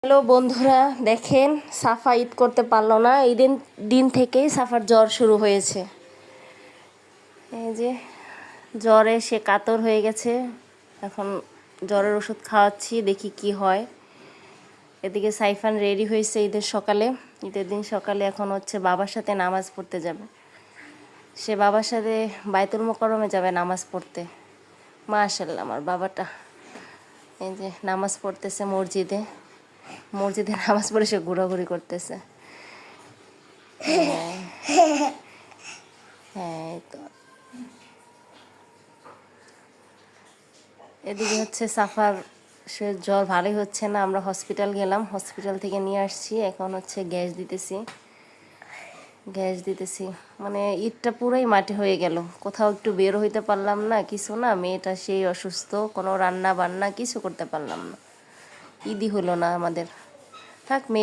Hello বন্ধুরা, দেখেন সাফা ঈদ করতে পারলো না। এই দিন থেকেই সাফার জ্বর শুরু হয়েছে। এই যে জ্বরে সে কাতর হয়ে গেছে। এখন জ্বরের ওষুধ খাওয়াচ্ছি, দেখি কি হয়। এদিকে সাইফান রেডি হয়েছে ঈদের দিন সকালে। এখন হচ্ছে বাবার সাথে নামাজ পড়তে যাবে। সে বাবার সাথে বাইতুল মোকাররমে যাবে নামাজ পড়তে। মাশাআল্লাহ, আমার বাবাটা এই যে নামাজ পড়তেছে মসজিদে নামাজ পড়ে সে ঘোরাঘুরি করতেছে। হ্যাঁ, এই তো। এদিকে হচ্ছে সাফার সে জ্বর ভালোই হচ্ছে না। আমরা হসপিটাল গেলাম, হসপিটাল থেকে নিয়ে আসছি। এখন হচ্ছে গ্যাস দিতেছি। মানে ঈদটা পুরাই মাটি হয়ে গেল। কোথাও একটু বের হইতে পারলাম না, কিছু না। মেয়েটা সেই অসুস্থ, কোনো রান্না বান্না কিছু করতে পারলাম না। ঈদই হলো না আমাদের। থাক, মেয়ে